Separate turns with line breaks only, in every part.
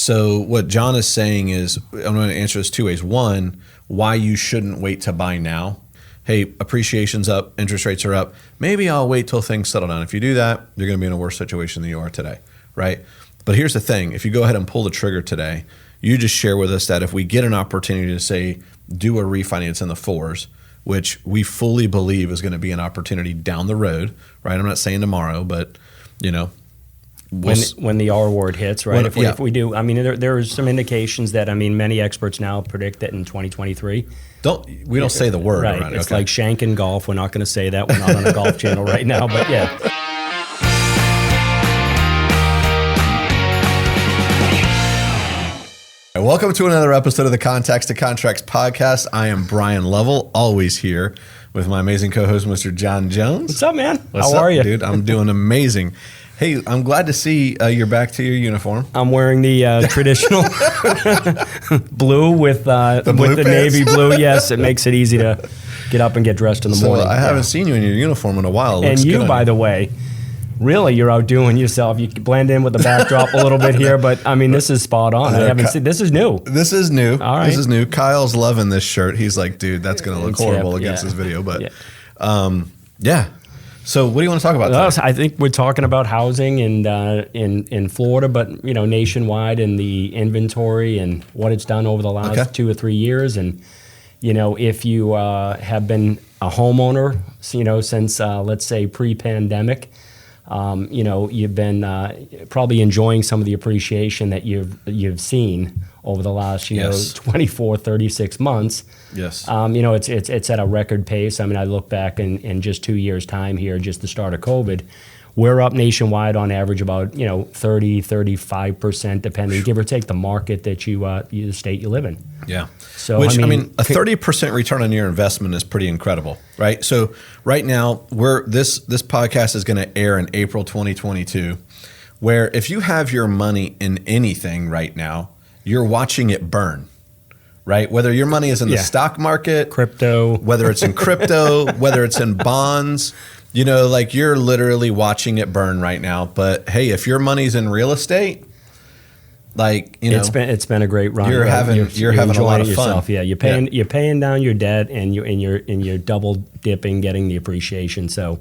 So what John is saying is, I'm going to answer this two ways. One, why you shouldn't wait to buy now. Hey, appreciation's up, interest rates are up. Maybe I'll wait till things settle down. If you do that, you're going to be in a worse situation than you are today, right? But here's the thing. If you go ahead and pull the trigger today, you just share with us that if we get an opportunity to say, do a refinance in the 4s, which we fully believe is going to be an opportunity down the road, right? I'm not saying tomorrow, but
when the R word hits, right? If we do, I mean, there are some indications that, I mean, many experts now predict that in 2023.
We don't say the word.
Right.
Around it.
It's like shank in golf. We're not going to say that. We're not on a golf channel right now, but yeah.
Welcome to another episode of the Contacts to Contracts podcast. I am Bryan Lovell, always here with my amazing co-host, Mr. John Jones.
What's up, man?
How
are you?
Dude? I'm doing amazing. Hey, I'm glad to see you're back to your uniform.
I'm wearing the traditional blue with the navy blue. Yes, it makes it easy to get up and get dressed in the morning.
I haven't seen you in your uniform in a while.
And you, by the way, really, you're outdoing yourself. You blend in with the backdrop a little bit here, but I mean, this is spot on. I haven't seen. This is new.
This is new.
All right.
This is new. Kyle's loving this shirt. He's like, dude, that's going to look horrible against this video. But yeah. So what do you want to talk about today?
I think we're talking about housing and in Florida, but nationwide, and the inventory and what it's done over the last 2 or 3 years. And if you have been a homeowner, since let's say pre-pandemic, you've been probably enjoying some of the appreciation that you've seen over the last 24, 36 months.
Yes.
It's at a record pace. I mean, I look back in just 2 years' time here, just the start of COVID, we're up nationwide on average about 30, 35%, depending, give or take the market that the state you live in.
Yeah.
So
a 30% return on your investment is pretty incredible, right? So right now this podcast is going to air in April 2022, where if you have your money in anything right now, you're watching it burn, right? Whether your money is in the stock market,
crypto,
whether it's in crypto, whether it's in bonds, you're literally watching it burn right now. But hey, if your money's in real estate,
it's been a great run.
You're having a lot of fun.
Yeah, you're paying down your debt, and you're double dipping, getting the appreciation. So,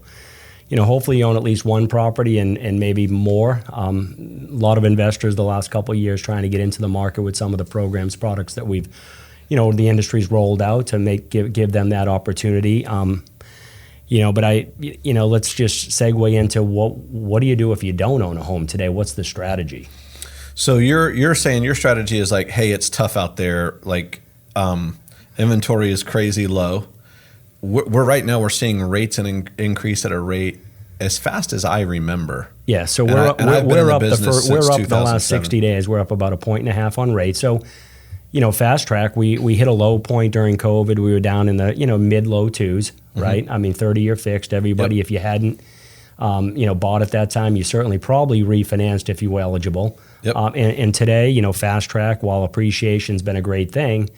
hopefully you own at least one property and maybe more. A lot of investors the last couple of years trying to get into the market with some of the programs, products that we've, the industry's rolled out to give them that opportunity. But let's just segue into what do you do if you don't own a home today? What's the strategy?
So you're saying your strategy is like, hey, it's tough out there. Inventory is crazy low. We're right now we're seeing rates increase at a rate as fast as I remember.
Yeah, so we're up the last 60 days. We're up about 1.5 points on rate. So, fast track. We hit a low point during COVID. We were down in the mid-low 2s, right? I mean, 30-year fixed. Everybody, if you hadn't bought at that time, you certainly probably refinanced if you were eligible.
Yep.
And today, fast track, while appreciation's been a great thing,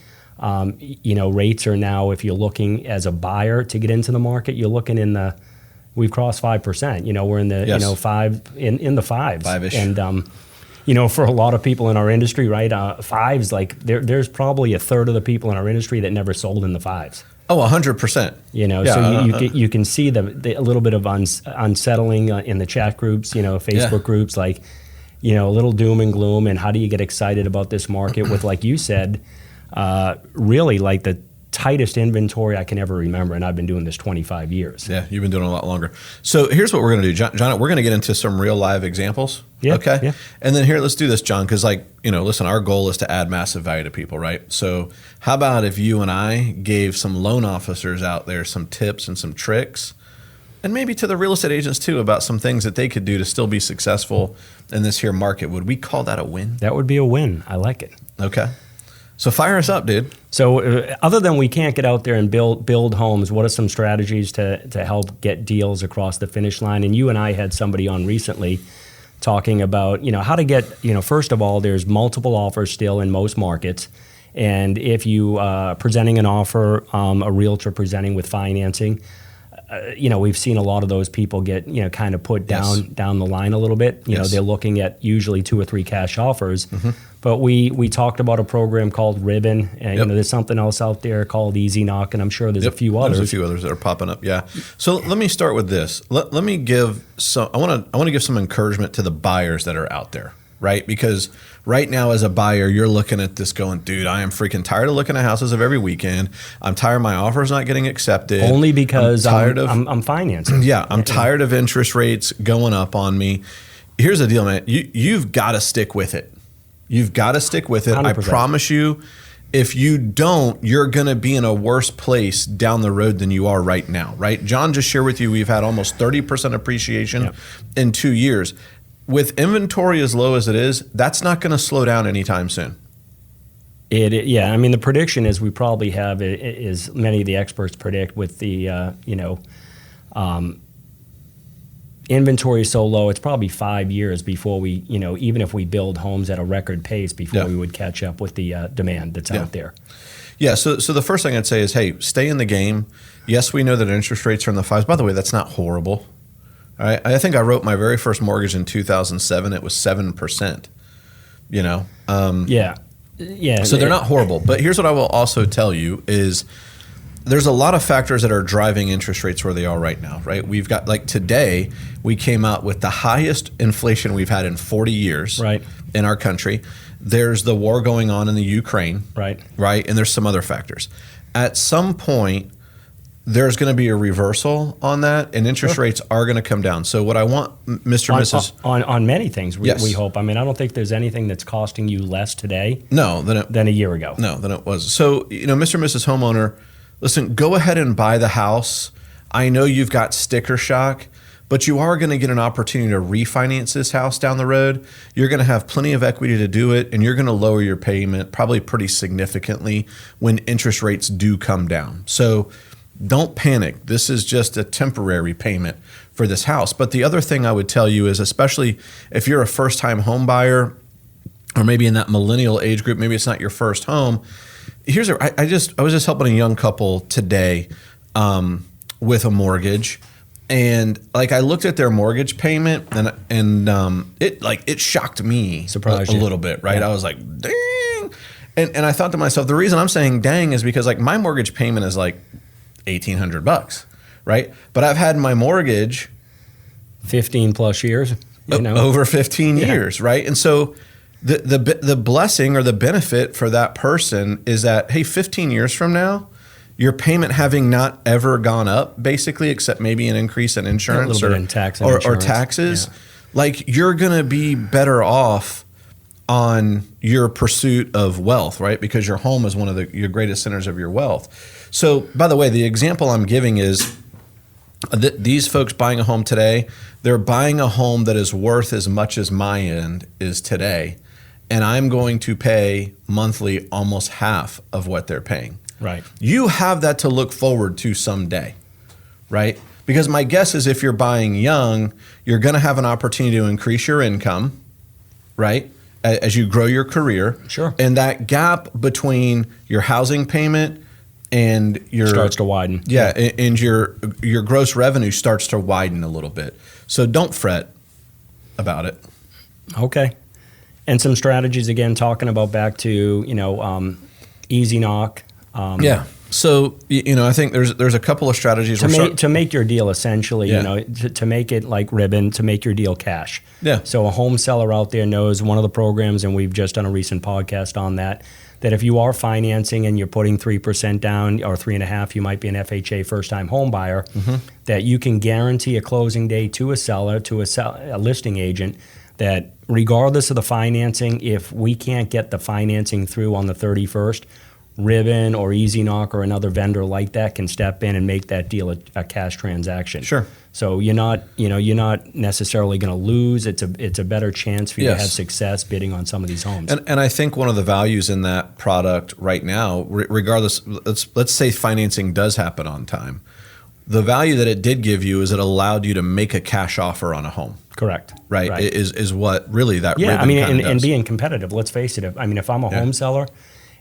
rates are now, if you're looking as a buyer to get into the market, you're looking we've crossed 5%. We're in the in the fives.
Five-ish.
And for a lot of people in our industry, right, fives, there's probably a third of the people in our industry that never sold in the fives.
Oh, 100%.
So you can see a little bit of unsettling in the chat groups, Facebook groups, a little doom and gloom. And how do you get excited about this market with, like you said, really the tightest inventory I can ever remember, and I've been doing this 25 years.
Yeah, you've been doing a lot longer. So here's what we're going to do, John. We're going to get into some real live examples.
Yeah.
Okay.
Yeah.
And then let's do this, John, because listen, our goal is to add massive value to people, right? So how about if you and I gave some loan officers out there some tips and some tricks, and maybe to the real estate agents too, about some things that they could do to still be successful in this here market? Would we call that a win?
That would be a win. I like it.
Okay. So fire us up, dude.
So other than we can't get out there and build homes, what are some strategies to help get deals across the finish line? And you and I had somebody on recently talking about, how to get, first of all, there's multiple offers still in most markets. And if you presenting an offer, a realtor presenting with financing, we've seen a lot of those people get, kind of put down the line a little bit. They're looking at usually 2 or 3 cash offers. But we talked about a program called Ribbon, and there's something else out there called EasyKnock, and I'm sure there's a few others.
There's a few others that are popping up. Yeah. So let me start with this. Let me give some. I want to give some encouragement to the buyers that are out there, right? Because right now, as a buyer, you're looking at this going, dude, I am freaking tired of looking at houses of every weekend. I'm tired my offer's not getting accepted.
Only because I'm financing.
Yeah, I'm tired of interest rates going up on me. Here's the deal, man. You've got to stick with it. You've got to stick with it. 100%. I promise you, if you don't, you're going to be in a worse place down the road than you are right now, right? John just shared with you, we've had almost 30% appreciation in 2 years. With inventory as low as it is, that's not going to slow down anytime soon.
I mean, the prediction is we probably have, is many of the experts predict, with the, inventory so low, it's probably 5 years before we, even if we build homes at a record pace, before we would catch up with the demand that's out there.
Yeah, so the first thing I'd say is, hey, stay in the game. Yes, we know that interest rates are in the 5s. By the way, that's not horrible. All right? I think I wrote my very first mortgage in 2007. It was 7%, So they're not horrible. But here's what I will also tell you is there's a lot of factors that are driving interest rates where they are right now, right? We've got, like today, we came out with the highest inflation we've had in 40 years in our country. There's the war going on in the Ukraine, right? And there's some other factors. At some point, there's going to be a reversal on that, and interest rates are going to come down. So what I want, Mr. and Mrs.
On many things, we hope. I mean, I don't think there's anything that's costing you less today than a year ago.
No, than it was. So, Mr. and Mrs. Homeowner, listen, go ahead and buy the house. I know you've got sticker shock, but you are going to get an opportunity to refinance this house down the road. You're going to have plenty of equity to do it, and you're going to lower your payment probably pretty significantly when interest rates do come down. So don't panic. This is just a temporary payment for this house. But the other thing I would tell you is, especially if you're a first-time home buyer, or maybe in that millennial age group, maybe it's not your first home. I was just helping a young couple today with a mortgage, and I looked at their mortgage payment, and it shocked me a little bit, right? Yeah. I was like, dang, and I thought to myself, the reason I'm saying dang is because my mortgage payment is $1,800, right? But I've had my mortgage
15 plus years,
over 15 years, right? And so the blessing or the benefit for that person is that, hey, 15 years from now, your payment having not ever gone up, basically, except maybe an increase in insurance
in tax
or taxes, you're going to be better off on your pursuit of wealth, right? Because your home is one of your greatest centers of your wealth. So, by the way, the example I'm giving is these folks buying a home today, they're buying a home that is worth as much as my end is today. And I'm going to pay monthly almost half of what they're paying.
Right.
You have that to look forward to someday, right? Because my guess is if you're buying young, you're going to have an opportunity to increase your income, right? As you grow your career.
Sure.
And that gap between your housing payment and your
starts to widen.
Yeah, and your gross revenue starts to widen a little bit. So don't fret about it.
Okay. And some strategies, again, talking about back to, EasyKnock.
So, I think there's a couple of strategies.
To make your deal, essentially, to make it like Ribbon, to make your deal cash.
Yeah.
So a home seller out there knows one of the programs, and we've just done a recent podcast on that if you are financing and you're putting 3% down or 3.5%, you might be an FHA first-time home buyer, that you can guarantee a closing day to a seller, to a listing agent, that regardless of the financing, if we can't get the financing through on the 31st, Ribbon or EasyKnock or another vendor like that can step in and make that deal a cash transaction.
Sure.
So you're not necessarily going to lose. It's a better chance for you to have success bidding on some of these homes.
And I think one of the values in that product right now, regardless, let's say financing does happen on time, the value that it did give you is it allowed you to make a cash offer on a home.
Correct.
Right. Is what really that.
Yeah. And being competitive. Let's face it. If I'm a home seller,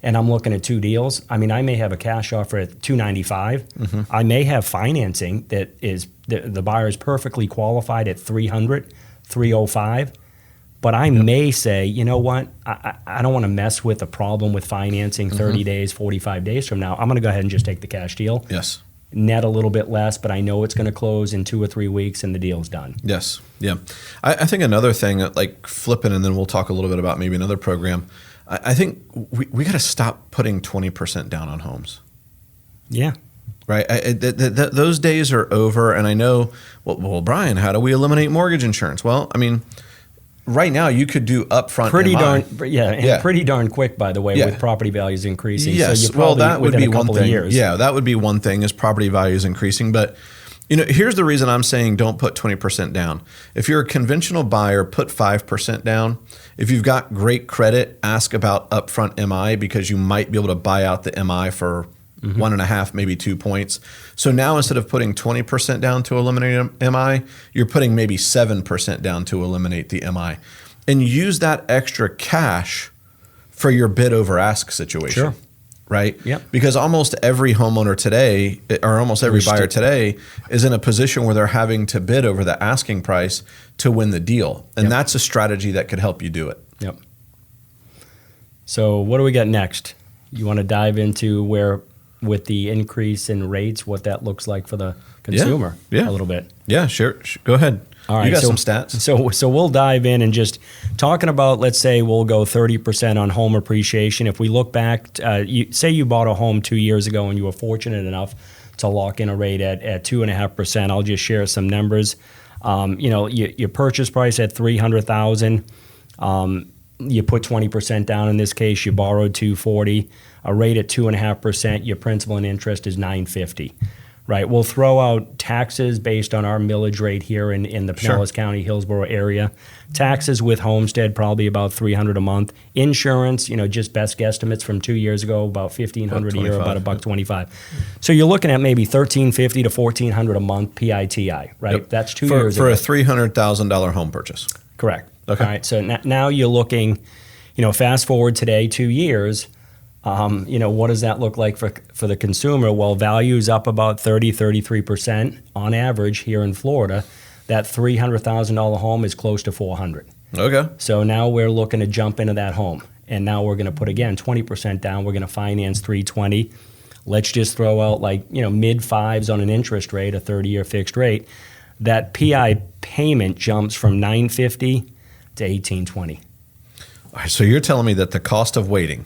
and I'm looking at two deals, I mean, I may have a cash offer at 295. I may have financing that is the buyer is perfectly qualified at 300, 305. But I may say, you know what, I don't want to mess with a problem with financing 30 days, 45 days from now. I'm going to go ahead and just take the cash deal.
Yes.
Net a little bit less, but I know it's going to close in 2 or 3 weeks and the deal's done.
Yes. Yeah. I think another thing, like flipping, and then we'll talk a little bit about maybe another program. I think we got to stop putting 20% down on homes.
Yeah.
Right. Those days are over. And I know, well, Bryan, how do we eliminate mortgage insurance? Well, I mean, right now you could do upfront
pretty darn quick, by the way, with property values increasing.
Yes.
So you probably,
that would be one thing.
Years.
Yeah, that would be one thing, is property values increasing. But here's the reason I'm saying don't put 20% down. If you're a conventional buyer, put 5% down. If you've got great credit, ask about upfront MI, because you might be able to buy out the MI for 1.5, maybe 2 points. So now instead of putting 20% down to eliminate MI, you're putting maybe 7% down to eliminate the MI. And use that extra cash for your bid over ask situation. Sure. Right?
Yep.
Because almost every homeowner today, or almost every buyer today, is in a position where they're having to bid over the asking price to win the deal. And that's a strategy that could help you do it.
Yep. So what do we got next? You want to dive into where, with the increase in rates, what that looks like for the consumer a little bit? Yeah,
sure. Go ahead.
All right,
you got some stats.
So we'll dive in and just talking about, let's say we'll go 30% on home appreciation. If we look back, say you bought a home 2 years ago and you were fortunate enough to lock in a rate at 2.5%. I'll just share some numbers. Your purchase price at $300,000. You put 20% down. In this case, you borrowed $240,000. A rate at 2.5%. Your principal and interest is $950,000. Right. We'll throw out taxes based on our millage rate here in the Pinellas County, Hillsborough area. Taxes with homestead, probably about $300 a month. Insurance, just best guesstimates from 2 years ago, about $1,500 a year, about $125. So you're looking at maybe $1,350 to $1,400 a month PITI. Right. Yep. That's 2 years
for
ago.
a $300,000 home purchase.
Correct.
Okay.
All right. So now you're looking, fast forward today 2 years. What does that look like for the consumer? Well, value's up about 33% on average here in Florida. That $300,000 home is close to $400,000. Okay. So now we're looking to jump into that home, and now we're going to put, again, 20% down. We're going to finance $320,000. Let's just throw out mid fives on an interest rate, a 30-year fixed rate. That PI payment jumps from $950 to $1,820.
All right, so you're telling me that the cost of waiting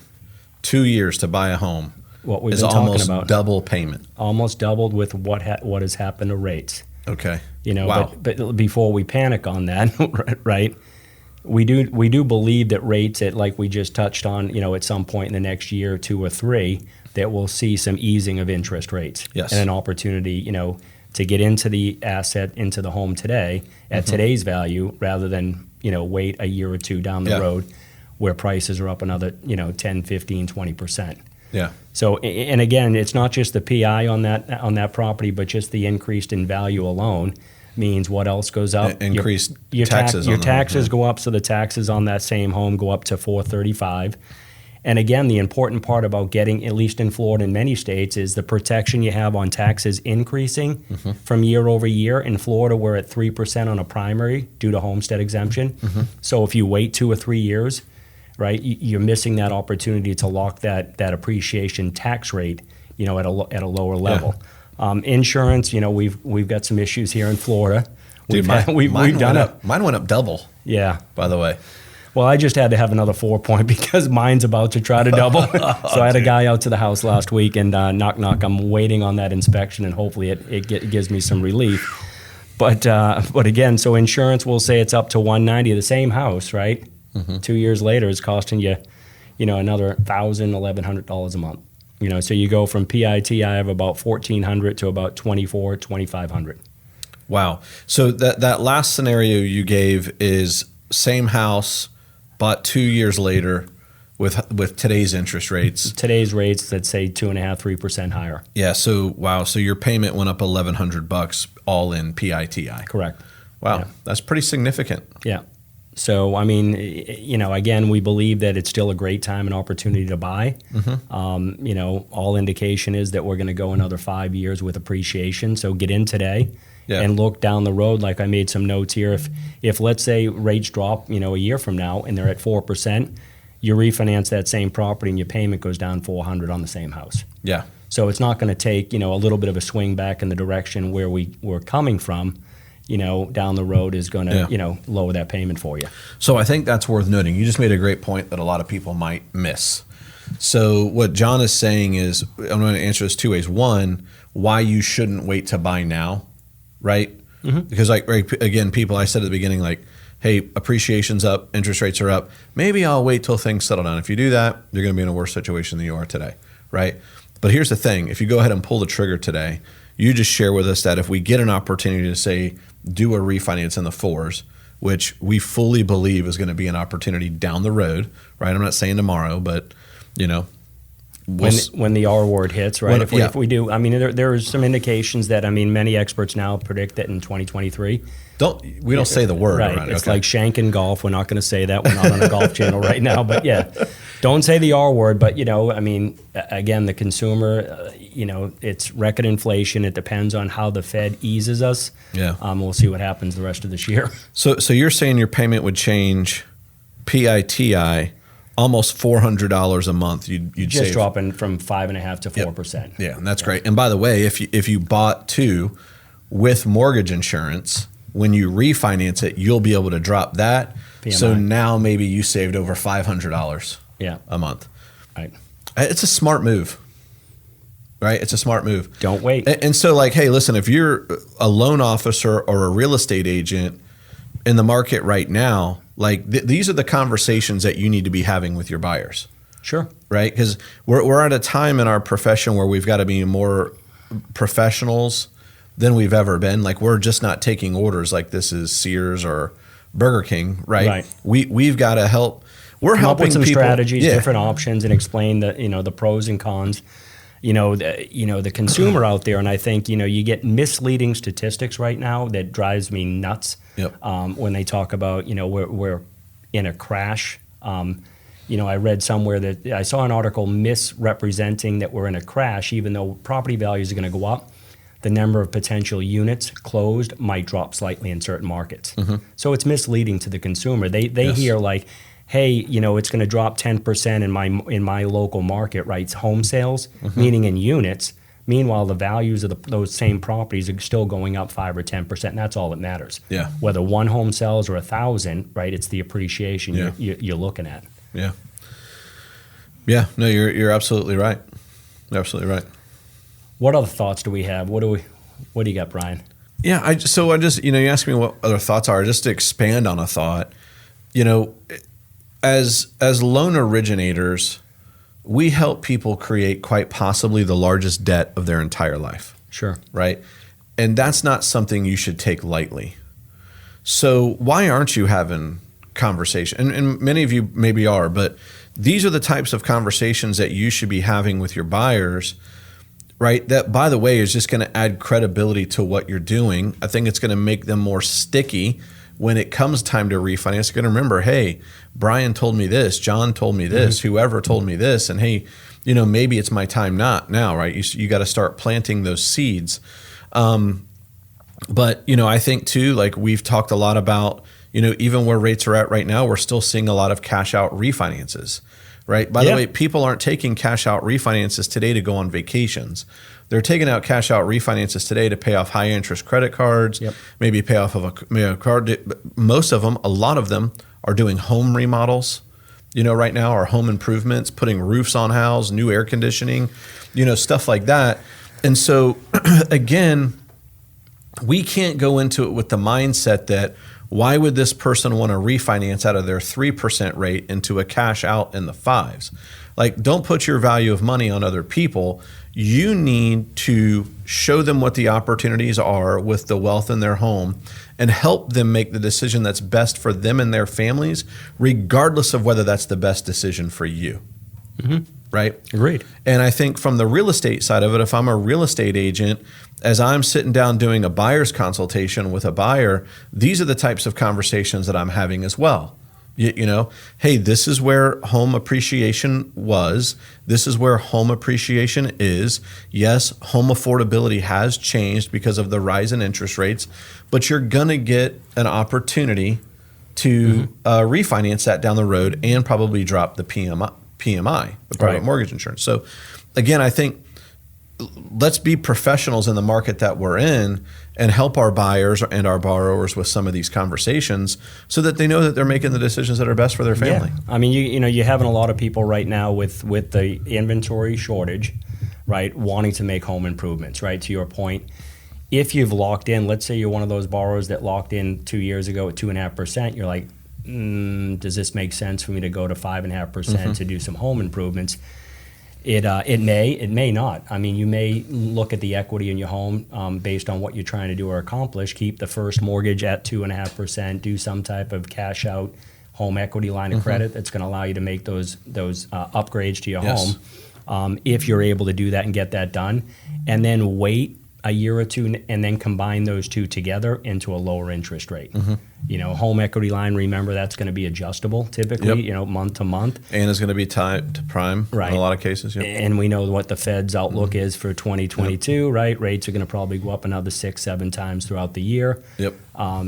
2 years to buy a home is almost double payment.
Almost doubled with what has happened to rates.
Okay.
Wow. But before we panic on that, right? We do believe that rates like we just touched on, at some point in the next year, 2 or 3, that we'll see some easing of interest rates.
Yes.
And an opportunity, to get into the asset, into the home today at today's value, rather than, wait a year or two down the road, where prices are up another, 10, 15, 20%.
Yeah.
So, and again, it's not just the PI on that property, but just the increased in value alone means what else goes up?
Increased taxes.
Your taxes go up, so the taxes on that same home go up to $435. And again, the important part about getting, at least in Florida and many states, is the protection you have on taxes increasing from year over year. In Florida, we're at 3% on a primary due to homestead exemption. So if you wait 2 or 3 years, right, you're missing that opportunity to lock that appreciation tax rate, at a lower level. Insurance, we've got some issues here in Florida. We've done it.
Mine went up double.
Yeah.
By the way.
Well, I just had to have another 4-point because mine's about to try to double. So I had a guy out to the house last week, and knock, knock. I'm waiting on that inspection, and hopefully it gives me some relief. But again, so insurance, we'll say it's up to $190. The same house, right? 2 years later is costing you, another $1,000, $1,100 a month. So you go from PITI of about $1,400 to about $2,400, $2,500.
Wow. So that last scenario you gave is same house, bought 2 years later with today's interest rates.
Today's rates, let's say 2.5%, 3% higher.
Yeah. So wow. So your payment went up $1,100 all in PITI.
Correct.
Wow.
Yeah.
That's pretty significant.
Yeah. So, I mean, again, we believe that it's still a great time and opportunity to buy. All indication is that we're going to go another 5 years with appreciation. So get in today and look down the road. Like I made some notes here. If let's say rates drop, a year from now and they're at 4%, you refinance that same property and your payment goes down $400 on the same house.
Yeah.
So it's not going to take, a little bit of a swing back in the direction where we're coming from. Down the road is going to, lower that payment for you.
So I think that's worth noting. You just made a great point that a lot of people might miss. So what John is saying is, I'm going to answer this two ways. One, why you shouldn't wait to buy now, right? Because again, people, I said at the beginning, hey, appreciation's up, interest rates are up. Maybe I'll wait till things settle down. If you do that, you're going to be in a worse situation than you are today, right? But here's the thing. If you go ahead and pull the trigger today, you just share with us that if we get an opportunity to say, do a refinance in the fours, which we fully believe is going to be an opportunity down the road, right? I'm not saying tomorrow, but
when the R word hits, right? If we do, I mean, there are some indications that, many experts now predict that in 2023.
We don't say the word
right?
Around it.
It's like shanking golf. We're not going to say that. We're not on a golf channel right now, but don't say the R word. But again, the consumer, it's record inflation. It depends on how the Fed eases us.
Yeah.
We'll see what happens the rest of this year.
So you're saying your payment would change, PITI, almost $400 a month. You'd
just
save.
dropping from 5.5% to 4%.
Yeah, and that's great. And by the way, if you bought two with mortgage insurance, when you refinance it, you'll be able to drop that. PMI. So now maybe you saved over $500 a month.
Right.
It's a smart move. Right? It's a smart move.
Don't wait.
And so hey, listen, if you're a loan officer or a real estate agent in the market right now, these are the conversations that you need to be having with your buyers.
Sure.
Right? Because we're at a time in our profession where we've got to be more professionals than we've ever been. We're just not taking orders like this is Sears or Burger King, right? We've got to help. We're helping
with some
people,
strategies, different options, and explain the pros and cons. The consumer out there, and I think you get misleading statistics right now that drives me nuts.
Yep.
When they talk about we're in a crash. I read somewhere that I saw an article misrepresenting that we're in a crash, even though property values are going to go up. The number of potential units closed might drop slightly in certain markets. So it's misleading to the consumer. They hear hey, it's going to drop 10% in my local market, right? It's home sales, meaning in units. Meanwhile, the values of those same properties are still going up 5 or 10%, and that's all that matters.
Yeah.
Whether one home sells or 1,000, right? It's the appreciation you're looking at.
Yeah. Yeah. No, you're absolutely right. You're absolutely right.
What other thoughts do we have? What do you got, Bryan?
Yeah, I just you asked me what other thoughts are. Just to expand on a thought, as loan originators, we help people create quite possibly the largest debt of their entire life.
Sure.
Right? And that's not something you should take lightly. So why aren't you having conversation? And many of you maybe are, but these are the types of conversations that you should be having with your buyers. Right. That, by the way, is just going to add credibility to what you're doing. I think it's going to make them more sticky when it comes time to refinance. You're going to remember, hey, Bryan told me this, John told me this, whoever told me this, and hey, maybe it's my time not now, right? You got to start planting those seeds. But I think too, we've talked a lot about, even where rates are at right now, we're still seeing a lot of cash out refinances. Right. By the way, people aren't taking cash out refinances today to go on vacations. They're taking out cash out refinances today to pay off high interest credit cards, maybe pay off of a card. Most of them, a lot of them are doing home remodels, right now, or home improvements, putting roofs on houses, new air conditioning, stuff like that. And so, again, we can't go into it with the mindset that, why would this person want to refinance out of their 3% rate into a cash out in the 5s? Don't put your value of money on other people. You need to show them what the opportunities are with the wealth in their home and help them make the decision that's best for them and their families, regardless of whether that's the best decision for you. right?
Agreed.
And I think from the real estate side of it, if I'm a real estate agent, as I'm sitting down doing a buyer's consultation with a buyer, these are the types of conversations that I'm having as well. You know, hey, this is where home appreciation was. This is where home appreciation is. Yes, home affordability has changed because of the rise in interest rates, but you're going to get an opportunity to refinance that down the road and probably drop the PMI, the private mortgage insurance. So again, I think let's be professionals in the market that we're in and help our buyers and our borrowers with some of these conversations so that they know that they're making the decisions that are best for their family.
Yeah. I mean, you know, you're having a lot of people right now with the inventory shortage, right, wanting to make home improvements, right? To your point, if you've locked in, let's say you're one of those borrowers that locked in 2 years ago at 2.5%, you're like, does this make sense for me to go to 5.5% to do some home improvements? It may not. I mean, you may look at the equity in your home based on what you're trying to do or accomplish. Keep the first mortgage at 2.5%. Do some type of cash out home equity line of credit that's going to allow you to make those upgrades to your home. If you're able to do that and get that done, and then wait a year or two and then combine those two together into a lower interest rate. You know, home equity line, remember that's going to be adjustable typically, you know, month to month.
And is going to be tied to prime in a lot of cases.
And we know what the Fed's outlook is for 2022, right? Rates are going to probably go up another 6-7 times throughout the year.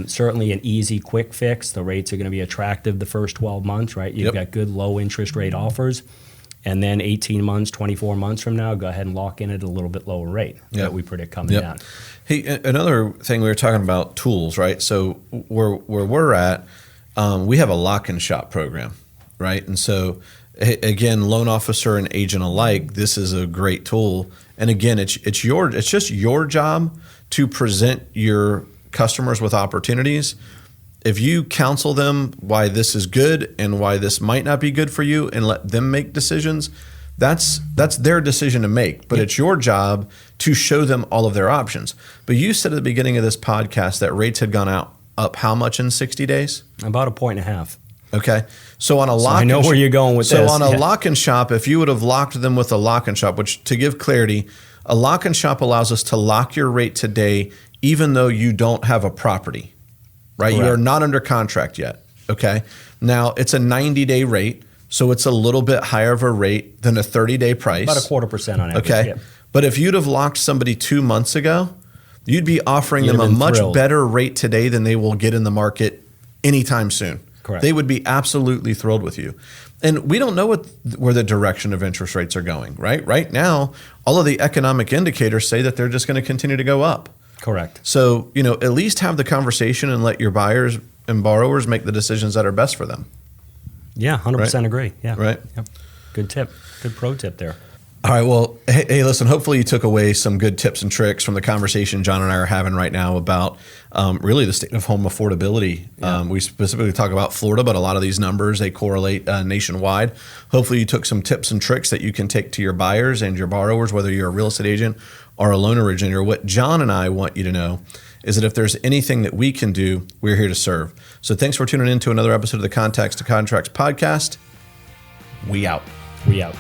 Certainly an easy, quick fix. The rates are going to be attractive the first 12 months, right? You've got good low interest rate offers. And then 18 months, 24 months from now, go ahead and lock in at a little bit lower rate that we predict coming down.
Hey, another thing we were talking about, tools, right? So where we're at, we have a lock and shop program, right? And so again, loan officer and agent alike, this is a great tool. And again, it's just your job to present your customers with opportunities. If you counsel them why this is good and why this might not be good for you and let them make decisions, that's their decision to make. But it's your job to show them all of their options. But you said at the beginning of this podcast that rates had gone up how much in 60 days?
About 1.5 points.
Okay. So on a lock,
I know where you're going with this.
So on a lock and shop, if you would have locked them with a lock and shop, which to give clarity, a lock and shop allows us to lock your rate today even though you don't have a property. Right? Correct. You are not under contract yet. Okay. Now it's a 90-day rate, so it's a little bit higher of a rate than a 30-day price.
About 0.25% on average.
Okay. But if you'd have locked somebody 2 months ago, you'd be offering them a much better rate today than they will get in the market anytime soon.
Correct.
They would be absolutely thrilled with you. And we don't know where the direction of interest rates are going, right? Right now, all of the economic indicators say that they're just going to continue to go up.
Correct.
So, you know, at least have the conversation and let your buyers and borrowers make the decisions that are best for them.
Yeah, 100% agree. Yeah.
Right.
Yep. Good tip. Good pro tip there.
All right. Well, hey, listen, hopefully you took away some good tips and tricks from the conversation John and I are having right now about really the state of home affordability. Yeah. We specifically talk about Florida, but a lot of these numbers, they correlate nationwide. Hopefully you took some tips and tricks that you can take to your buyers and your borrowers, whether you're a real estate agent or a loan originator. What John and I want you to know is that if there's anything that we can do, we're here to serve. So thanks for tuning in to another episode of the Contacts to Contracts podcast. We out.
We out.